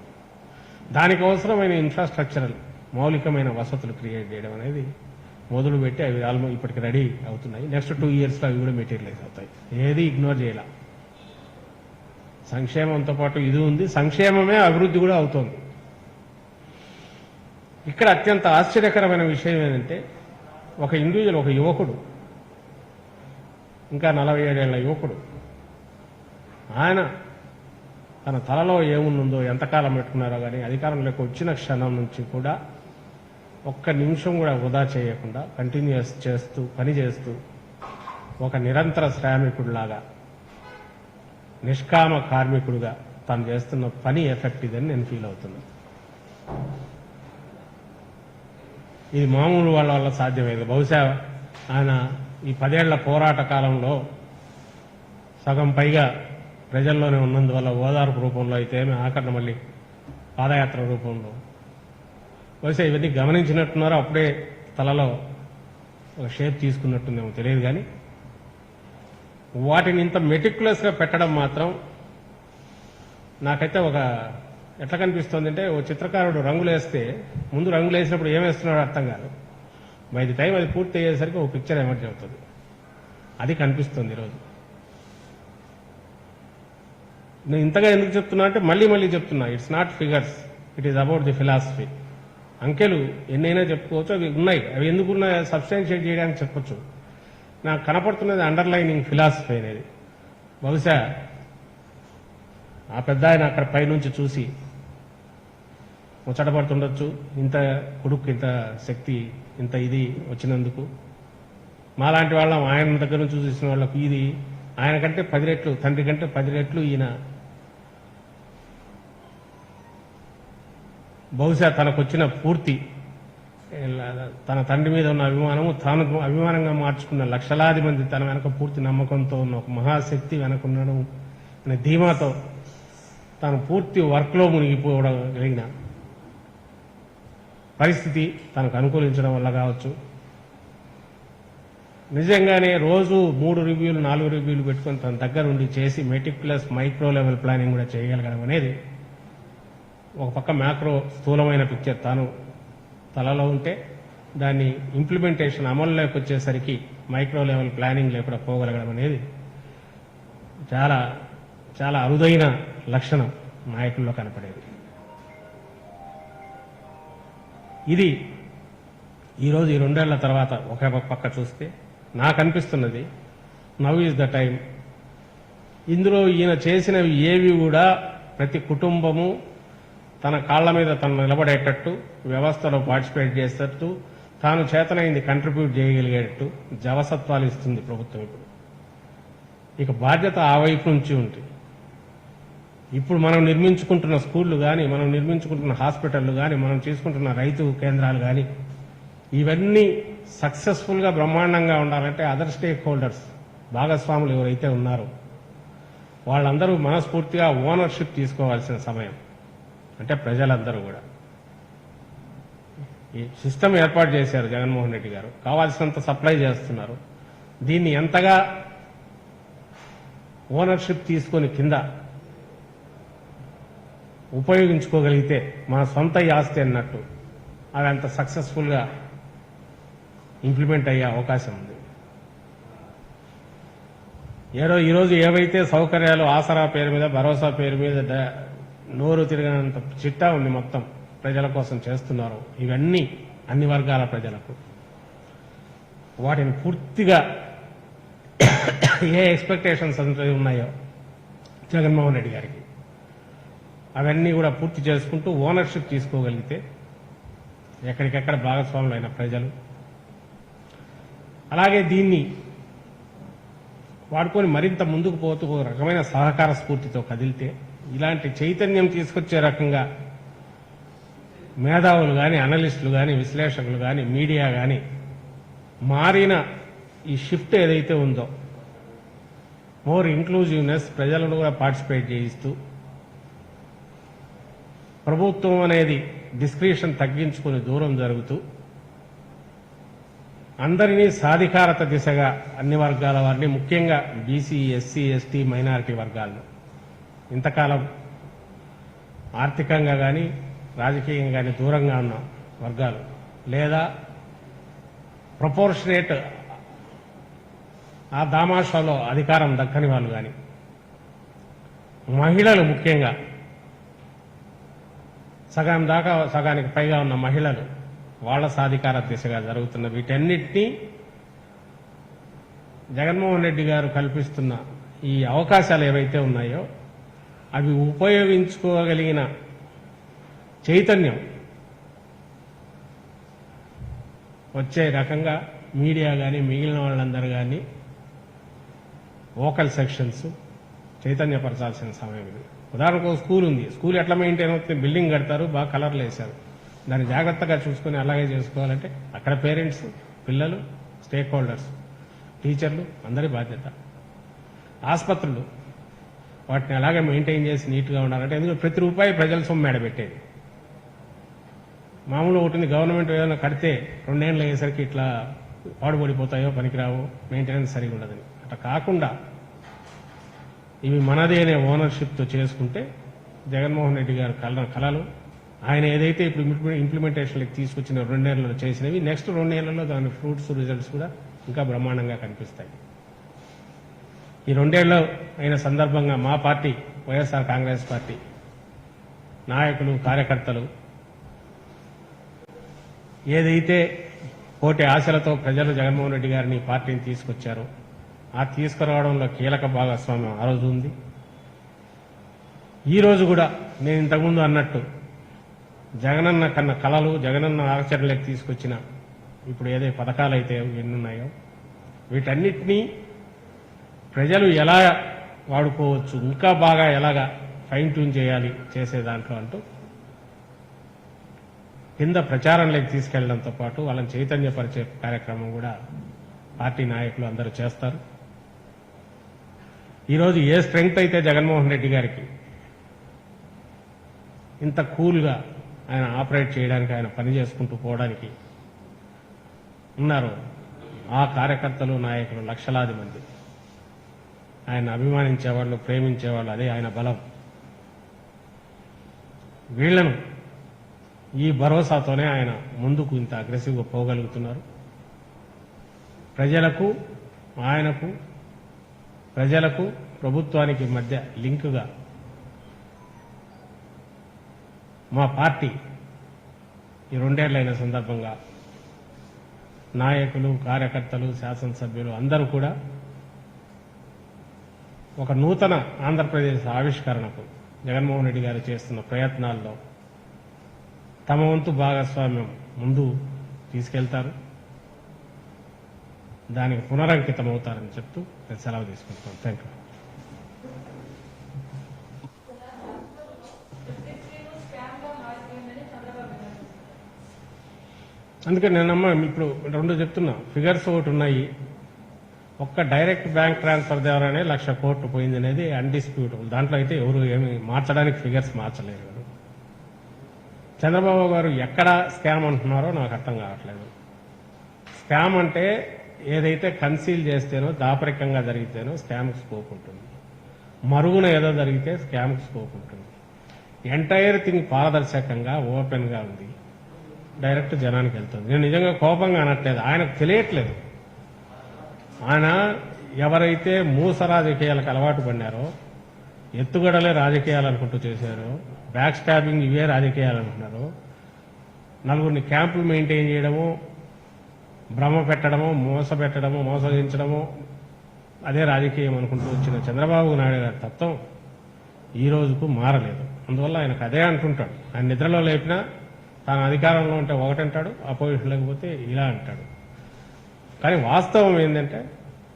దానికి అవసరమైన ఇన్ఫ్రాస్ట్రక్చరల్ మౌలికమైన వసతులు క్రియేట్ చేయడం అనేది మొదలుపెట్టి అవి ఆల్మోస్ట్ ఇప్పటికి రెడీ అవుతున్నాయి. నెక్స్ట్ 2 yearsలో అవి కూడా మెటీరియలైజ్ అవుతాయి. ఏది ఇగ్నోర్ చేయాల. సంక్షేమంతో పాటు ఇది ఉంది, సంక్షేమమే అభివృద్ధి కూడా అవుతోంది. ఇక్కడ అత్యంత ఆశ్చర్యకరమైన విషయం ఏంటంటే, ఒక ఇండివిజువల్, ఒక యువకుడు, ఇంకా 47 ఏళ్ల యువకుడు, ఆయన తన తలలో ఏముందో, ఎంతకాలం పెట్టుకున్నారో కానీ అధికారంలోకి వచ్చిన క్షణం నుంచి కూడా ఒక్క నిమిషం కూడా వృధా చేయకుండా కంటిన్యూస్ చేస్తూ, పని చేస్తూ, ఒక నిరంతర శ్రామికుడిలాగా, నిష్కామ కార్మికుడిగా తను చేస్తున్న పని ఎఫెక్ట్ ఇదని నేను ఫీల్ అవుతున్నాను. ఇది మామూలు వాళ్ళ వల్ల సాధ్యమైంది. బహుశా ఆయన ఈ 10 ఏళ్ల పోరాట కాలంలో సగం పైగా ప్రజల్లోనే ఉన్నందువల్ల ఓదార్పు రూపంలో అయితే ఆఖరణ మళ్ళీ పాదయాత్ర రూపంలో బహుశా ఇవన్నీ గమనించినట్టున్నారో అప్పుడే తలలో ఒక షేప్ తీసుకున్నట్టుందేమో తెలియదు. కానీ వాటిని ఇంత మెటిక్యులస్గా పెట్టడం మాత్రం నాకైతే ఒక ఎట్లా కనిపిస్తుంది అంటే, ఓ చిత్రకారుడు రంగులు వేస్తే ముందు రంగులు వేసినప్పుడు ఏం వేస్తున్నాడో అర్థం కాదు. బై ది టైం అది పూర్తి అయ్యేసరికి ఒక పిక్చర్ ఎమర్జ్ అవుతుంది. అది కనిపిస్తుంది ఈరోజు. నేను ఇంతగా ఎందుకు చెప్తున్నా అంటే మళ్ళీ చెప్తున్నా, it's not figures, it is about the philosophy. అంకెలు ఎన్నైనా చెప్పుకోవచ్చు, అవి ఉన్నాయి. అవి ఎందుకున్నా సబ్స్టాన్షియేట్ చేయడానికి చెప్పొచ్చు. నాకు కనపడుతున్నది అండర్లైనింగ్ ఫిలాసఫీ అనేది. బహుశా ఆ పెద్ద ఆయన అక్కడ పైనుంచి చూసి ముచ్చటపడుతుండొచ్చు, ఇంత కొడుకు ఇంత శక్తి, ఇంత ఇది వచ్చినందుకు. మాలాంటి వాళ్ళం ఆయన దగ్గర నుంచి చూసిన వాళ్ళకు ఇది ఆయన కంటే 10 రెట్లు, తండ్రి కంటే 10 రెట్లు ఈయన బహుశా తనకొచ్చిన పూర్తి, తన తండ్రి మీద ఉన్న అభిమానము తాను అభిమానంగా మార్చుకున్న లక్షలాది మంది తన వెనక పూర్తి నమ్మకంతో ఉన్న ఒక మహాశక్తి వెనకున్నడం అనే ధీమాతో తాను పూర్తి వర్క్లో మునిగిపోవడం కలిగిన పరిస్థితి తనకు అనుకూలించడం వల్ల కావచ్చు. నిజంగానే రోజు 3 రివ్యూలు 4 రివ్యూలు పెట్టుకుని తన దగ్గర ఉండి చేసి మెటిక్యులస్ మైక్రో లెవెల్ ప్లానింగ్ కూడా చేయగలగడం అనేది, ఒక పక్క మ్యాక్రో స్థూలమైన పిక్చర్ తాను తలలో ఉంటే దాన్ని ఇంప్లిమెంటేషన్ అమల్లోకి వచ్చేసరికి మైక్రో లెవెల్ ప్లానింగ్ లేకుండా పోగలగడం అనేది చాలా చాలా అరుదైన లక్షణం నాయకుల్లో కనపడేది. ఇది ఈరోజు ఈ 2 ఏళ్ల తర్వాత ఒక పక్క చూస్తే నాకు అనిపిస్తున్నది, నవ్ ఈజ్ ద టైం. ఇందులో ఈయన చేసినవి ఏవి కూడా ప్రతి కుటుంబము తన కాళ్ల మీద తను నిలబడేటట్టు, వ్యవస్థలో పార్టిసిపేట్ చేసేటట్టు, తాను చేతనైంది కంట్రిబ్యూట్ చేయగలిగేటట్టు జవసత్వాలు ఇస్తుంది ప్రభుత్వం. ఇక బాధ్యత ఆ వైపు నుంచి ఉంటుంది. ఇప్పుడు మనం నిర్మించుకుంటున్న స్కూళ్లు కానీ, మనం నిర్మించుకుంటున్న హాస్పిటళ్లు కానీ, మనం చేసుకుంటున్న రైతు కేంద్రాలు కానీ, ఇవన్నీ సక్సెస్ఫుల్ గా బ్రహ్మాండంగా ఉండాలంటే అదర్ స్టేక్ హోల్డర్స్, భాగస్వాములు ఎవరైతే ఉన్నారో వాళ్ళందరూ మనస్ఫూర్తిగా ఓనర్షిప్ తీసుకోవాల్సిన సమయం. అంటే ప్రజలందరూ కూడా ఈ సిస్టమ్ ఏర్పాటు చేశారు జగన్మోహన్ రెడ్డి గారు, కావాల్సినంత సప్లై చేస్తున్నారు. దీన్ని ఎంతగా ఓనర్షిప్ తీసుకొని కింద ఉపయోగించుకోగలిగితే మన సొంత ఆస్తి అన్నట్టు అవి అంత సక్సెస్ఫుల్గా ఇంప్లిమెంట్ అయ్యే అవకాశం ఉంది. ఈరోజు ఏవైతే సౌకర్యాలు ఆసరా పేరు మీద, భరోసా పేరు మీద నోరు తిరగనంత చిట్టా ఉంది మొత్తం ప్రజల కోసం చేస్తున్నారు. ఇవన్నీ అన్ని వర్గాల ప్రజలకు వాటిని పూర్తిగా ఏ ఎక్స్పెక్టేషన్స్ అంతా ఉన్నాయో జగన్మోహన్ రెడ్డి గారికి అవన్నీ కూడా పూర్తి చేసుకుంటూ ఓనర్షిప్ తీసుకోగలిగితే ఎక్కడికెక్కడ భాగస్వాములైన ప్రజలు, అలాగే దీన్ని వాడుకొని మరింత ముందుకు పోతూ ఒక రకమైన సహకార స్ఫూర్తితో కదిలితే ఇలాంటి చైతన్యం తీసుకొచ్చే రకంగా మేధావులు కానీ, అనలిస్టులు కానీ, విశ్లేషకులు కానీ, మీడియా కానీ మారిన ఈ షిఫ్ట్ ఏదైతే ఉందో మోర్ ఇంక్లూజివ్నెస్, ప్రజలను కూడా పార్టిసిపేట్ చేయిస్తూ ప్రభుత్వం అనేది డిస్క్రిషన్ తగ్గించుకుని దూరం జరుగుతూ అందరినీ సాధికారత దిశగా అన్ని వర్గాల వారిని, ముఖ్యంగా బీసీ, ఎస్సీ, ఎస్టీ, మైనారిటీ వర్గాలను ఇంతకాలం ఆర్థికంగా కానీ రాజకీయంగా కానీ దూరంగా ఉన్న వర్గాలు, లేదా ప్రపోర్షనేట్ ఆ దామాషాలో అధికారం దక్కని వాళ్ళు కానీ, మహిళలు ముఖ్యంగా సగం దాకా సగానికి పైగా ఉన్న మహిళలు, వాళ్ల సాధికార దిశగా జరుగుతున్న వీటన్నిటినీ జగన్మోహన్ రెడ్డి గారు కల్పిస్తున్న ఈ అవకాశాలు ఏవైతే ఉన్నాయో అవి ఉపయోగించుకోగలిగిన చైతన్యం వచ్చే రకంగా మీడియా కానీ, మిగిలిన వాళ్ళందరూ కానీ వోకల్ సెక్షన్స్ చైతన్యపరచాల్సిన సమయం ఇది. ఉదాహరణకు స్కూల్ ఉంది, స్కూల్ ఎట్లా మెయింటైన్ అవుతుంది? బిల్డింగ్ కడతారు, బాగా కలర్లు వేశారు, దాన్ని జాగ్రత్తగా చూసుకుని అలాగే చేసుకోవాలంటే అక్కడ పేరెంట్స్, పిల్లలు, స్టేక్ హోల్డర్స్, టీచర్లు అందరి బాధ్యత. ఆసుపత్రులు వాటిని అలాగే మెయింటైన్ చేసి నీట్గా ఉండాలంటే, ఎందుకంటే ప్రతి రూపాయి ప్రజల సొమ్ము మేడబెట్టేది. మామూలు ఒకటి గవర్నమెంట్ ఏదైనా కడితే 2 ఏళ్ళు అయ్యేసరికి ఇట్లా పాడుపడిపోతాయో, పనికిరావో, మెయింటెనెన్స్ సరిగా ఉండదని. అట్లా కాకుండా ఇవి మనదే అనే ఓనర్షిప్తో చేసుకుంటే జగన్మోహన్ రెడ్డి గారు కళలు ఆయన ఏదైతే ఇప్పుడు ఇంప్లిమెంటేషన్కి తీసుకొచ్చిన 2 ఏళ్లలో చేసినవి నెక్స్ట్ 2 ఏళ్లలో దాని ఫ్రూట్స్, రిజల్ట్స్ కూడా ఇంకా బ్రహ్మాండంగా కనిపిస్తాయి. ఈ 2 ఏళ్ళు అయిన సందర్భంగా మా పార్టీ, వైఎస్ఆర్ కాంగ్రెస్ పార్టీ నాయకులు, కార్యకర్తలు ఏదైతే కోటి ఆశలతో ప్రజలు జగన్మోహన్ రెడ్డి గారిని పార్టీని తీసుకొచ్చారో ఆ తీసుకురావడంలో కీలక భాగస్వామ్యం ఆ రోజు ఉంది. ఈ రోజు కూడా నేను ఇంతకుముందు అన్నట్టు జగనన్న కన్న కళలు, జగనన్న ఆచరణలోకి తీసుకొచ్చిన ఇప్పుడు ఏదే పథకాలు అయితే ఎన్నున్నాయో వీటన్నిటినీ ప్రజలు ఎలా వాడుకోవచ్చు, ఇంకా బాగా ఎలాగా ఫైన్ ట్యూన్ చేయాలి చేసే దాంట్లో అంటూ కింద ప్రచారంలోకి తీసుకెళ్లడంతో పాటు వాళ్ళని చైతన్యపరిచే కార్యక్రమం కూడా పార్టీ నాయకులు అందరూ చేస్తారు. ఈరోజు ఏ స్ట్రెంగ్త్ అయితే జగన్మోహన్ రెడ్డి గారికి ఇంత కూల్గా ఆయన ఆపరేట్ చేయడానికి, ఆయన పని చేసుకుంటూ పోవడానికి ఉన్నారు ఆ కార్యకర్తలు, నాయకులు లక్షలాది మంది ఆయన అభిమానించేవాళ్ళు, ప్రేమించేవాళ్ళు, అదే ఆయన బలం. వీళ్లను ఈ భరోసాతోనే ఆయన ముందుకు ఇంత అగ్రెసివ్గా పోగలుగుతున్నారు. ప్రజలకు, ఆయనకు, ప్రజలకు, ప్రభుత్వానికి మధ్య లింకుగా మా పార్టీ ఈ 2 ఏళ్లైన సందర్భంగా నాయకులు, కార్యకర్తలు, శాసనసభ్యులు అందరూ కూడా ఒక నూతన ఆంధ్రప్రదేశ్ ఆవిష్కరణకు జగన్మోహన్ రెడ్డి గారు చేస్తున్న ప్రయత్నాల్లో తమ వంతు భాగస్వామ్యం ముందు తీసుకెళ్తారు, దానికి పునరంకితం అవుతారని చెప్తూ నేను సెలవు తీసుకుంటాను. Thank you. అందుకే నేనమ్మ ఇప్పుడు 2 చెప్తున్నా, ఫిగర్స్ ఒకటి ఉన్నాయి. ఒక్క డైరెక్ట్ బ్యాంక్ ట్రాన్స్ఫర్ ద్వారానే 1,00,000 కోట్లు పోయింది అనేది అన్డిస్ప్యూటబుల్. దాంట్లో అయితే ఎవరు ఏమి మార్చడానికి ఫిగర్స్ మార్చలేరు. చంద్రబాబు గారు ఎక్కడ స్కామ్ అంటున్నారో నాకు అర్థం కావట్లేదు. స్కామ్ అంటే ఏదైతే కన్సీల్ చేస్తేనో దాపరికంగా జరిగితేనో స్కామ్కి స్కోప్ ఉంటుంది, మరుగున ఏదో జరిగితే స్కామ్కి స్కోప్ ఉంటుంది. ఎంటైర్ థింగ్ పారదర్శకంగా ఓపెన్గా ఉంది, డైరెక్ట్ జనానికి వెళ్తుంది. నేను నిజంగా కోపంగా అనట్లేదు, ఆయనకు తెలియట్లేదు. ఆయన ఎవరైతే మూస రాజకీయాలకు అలవాటు పడినారో, ఎత్తుగడలే రాజకీయాలు అనుకుంటూ చేశారో, బ్యాక్ స్టాబింగ్ ఇవే రాజకీయాలు అనుకున్నారో, నలుగురిని క్యాంపులు మెయింటైన్ చేయడము, భ్రమ పెట్టడము, మోసపెట్టడము, మోసగించడము అదే రాజకీయం అనుకుంటూ వచ్చిన చంద్రబాబు నాయుడు గారి తత్వం ఈ రోజుకు మారలేదు. అందువల్ల ఆయనకు అదే అంటుంటాడు. ఆయన నిద్రలో లేపినా తాను అధికారంలో ఉంటే ఒకటంటాడు, అపోజిషన్ లేకపోతే ఇలా అంటాడు. కానీ వాస్తవం ఏంటంటే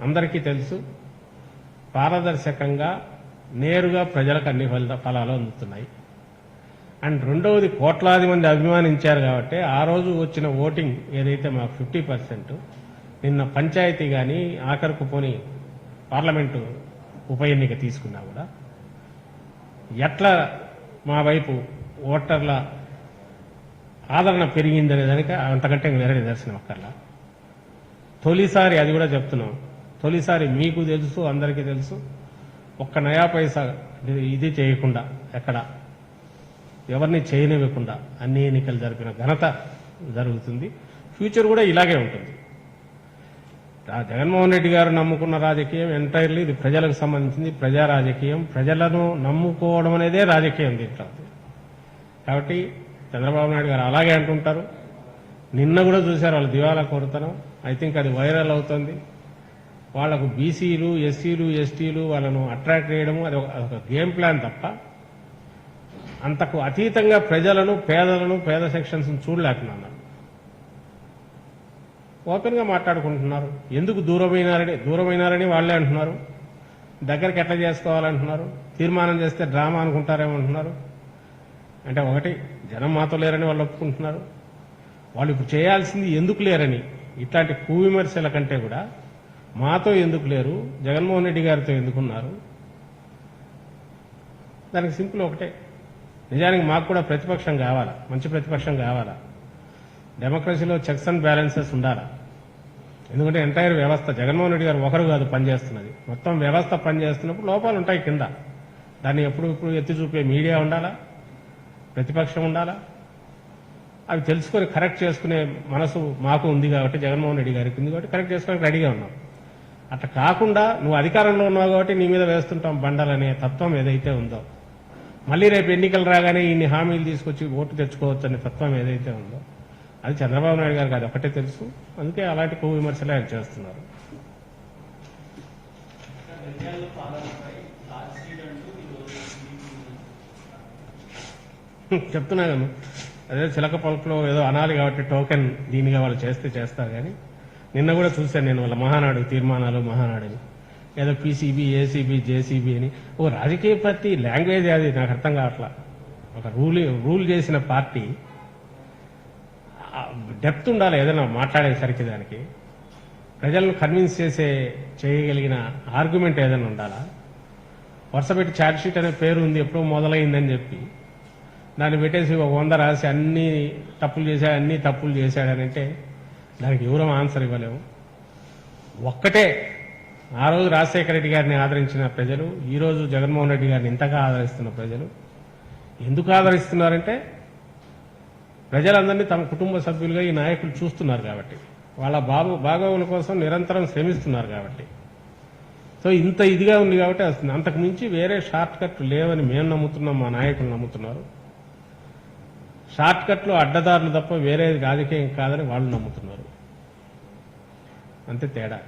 అందరికీ తెలుసు, పారదర్శకంగా నేరుగా ప్రజలకు అన్ని ఫలాలు అందుతున్నాయి. అండ్ రెండవది, కోట్లాది మంది అభిమానించారు కాబట్టి ఆ రోజు వచ్చిన ఓటింగ్ ఏదైతే మాకు 50%, నిన్న పంచాయతీ కానీ ఆఖరుకు పోని పార్లమెంటు ఉప ఎన్నిక తీసుకున్నా కూడా ఎట్లా మా వైపు ఓటర్ల ఆదరణ పెరిగిందనే దానికి అంతకంటే వేరే నిదర్శనం అక్కర్లా. తొలిసారి, అది కూడా చెప్తున్నాం, తొలిసారి మీకు తెలుసు, అందరికీ తెలుసు, ఒక్క నయా పైసా ఇది చేయకుండా, ఎక్కడ ఎవరిని చేయనివ్వకుండా అన్ని ఎన్నికలు జరిపిన ఘనత జరుగుతుంది. ఫ్యూచర్ కూడా ఇలాగే ఉంటుంది. జగన్మోహన్ రెడ్డి గారు నమ్ముకున్న రాజకీయం ఎంటైర్లీ ఇది ప్రజలకు సంబంధించింది, ప్రజా రాజకీయం. ప్రజలను నమ్ముకోవడం అనేదే రాజకీయం దీంట్లో. కాబట్టి చంద్రబాబు నాయుడు గారు అలాగే అంటుంటారు. నిన్న కూడా చూశారు వాళ్ళు దివాలా కోరుతనం. ఐ థింక్ అది వైరల్ అవుతుంది. వాళ్లకు బీసీలు, ఎస్సీలు, ఎస్టీలు వాళ్ళను అట్రాక్ట్ చేయడము అది ఒక గేమ్ ప్లాన్ తప్ప అంతకు అతీతంగా ప్రజలను, పేద సెక్షన్స్ చూడలేకున్నారు. ఓపెన్ గా మాట్లాడుకుంటున్నారు. ఎందుకు దూరమైనారని వాళ్లే అంటున్నారు. దగ్గరికి ఎట్లా చేసుకోవాలంటున్నారు. తీర్మానం చేస్తే డ్రామా అనుకుంటారేమో అంటున్నారు. అంటే ఒకటి, జనం మాతో లేరని వాళ్ళు ఒప్పుకుంటున్నారు. వాళ్ళు ఇప్పుడు చేయాల్సింది ఎందుకు లేరని, ఇట్లాంటి కువిమర్శల కంటే కూడా మాతో ఎందుకు లేరు, జగన్మోహన్ రెడ్డి గారితో ఎందుకున్నారు, దానికి సింపుల్ ఒకటే. నిజానికి మాకు కూడా ప్రతిపక్షం కావాలా, మంచి ప్రతిపక్షం కావాలా. డెమోక్రసీలో చెక్స్ అండ్ బ్యాలెన్సెస్ ఉండాలా. ఎందుకంటే ఎంటైర్ వ్యవస్థ, జగన్మోహన్ రెడ్డి గారు ఒకరు కాదు పనిచేస్తున్నది, మొత్తం వ్యవస్థ పనిచేస్తున్నప్పుడు లోపాలు ఉంటాయి కింద. దాన్ని ఎప్పుడు ఎత్తి చూపే మీడియా ఉండాలా, ప్రతిపక్షం ఉండాలా. అవి తెలుసుకొని కరెక్ట్ చేసుకునే మనసు మాకు ఉంది కాబట్టి, జగన్మోహన్ రెడ్డి గారికి ఉంది కాబట్టి కరెక్ట్ చేసుకోవడానికి రెడీగా ఉన్నాం. అట్లా కాకుండా నువ్వు అధికారంలో ఉన్నావు కాబట్టి నీ మీద వేస్తుంటాం బండలనే తత్వం ఏదైతే ఉందో, మళ్ళీ రేపు ఎన్నికలు రాగానే ఇన్ని హామీలు తీసుకొచ్చి ఓటు తెచ్చుకోవచ్చు అనే తత్వం ఏదైతే ఉందో, అది చంద్రబాబు నాయుడు గారికి అది ఒకటే తెలుసు. అందుకే అలాంటి విమర్శలు ఆయన చేస్తున్నారు. చెప్తున్నా కదా, అదే చిలక పలుకులో ఏదో అనాలి కాబట్టి టోకెన్ దీనిగా వాళ్ళు చేస్తారు. కానీ నిన్న కూడా చూశాను నేను వాళ్ళ మహానాడు మహానాడుని ఏదో పీసీబీ, ఏసీబీ, జేసీబీ అని ఓ రాజకీయ పార్టీ లాంగ్వేజ్, అది నాకు అర్థం కావట్లా. ఒక రూల్ చేసిన పార్టీ డెప్త్ ఉండాలి ఏదైనా మాట్లాడేసరికి, దానికి ప్రజలను కన్విన్స్ చేయగలిగిన ఆర్గ్యుమెంట్ ఏదైనా ఉండాలా. వరుసపెట్టి ఛార్జ్షీట్ అనే పేరు ఉంది, ఎప్పుడో మొదలైందని చెప్పి దాన్ని పెట్టేసి 100 రాసి అన్ని తప్పులు చేశాడనంటే దానికి ఎవరూ ఆన్సర్ ఇవ్వలేము. ఒక్కటే, ఆ రోజు రాజశేఖర రెడ్డి గారిని ఆదరించిన ప్రజలు ఈ రోజు జగన్మోహన్ రెడ్డి గారిని ఇంతగా ఆదరిస్తున్న ప్రజలు ఎందుకు ఆదరిస్తున్నారంటే, ప్రజలందరినీ తమ కుటుంబ సభ్యులుగా ఈ నాయకులు చూస్తున్నారు కాబట్టి, వాళ్ళ బాగోగుల కోసం నిరంతరం శ్రమిస్తున్నారు కాబట్టి. సో ఇంత ఇదిగా ఉంది కాబట్టి వస్తుంది. అంతకు మించి వేరే షార్ట్ కట్లు లేవని మేము నమ్ముతున్నాం, మా నాయకులు నమ్ముతున్నారు. షార్ట్ కట్లు, అడ్డదారులు తప్ప వేరే రాజకీయం కాదని వాళ్ళు నమ్ముతున్నారు. అంతే తేడా.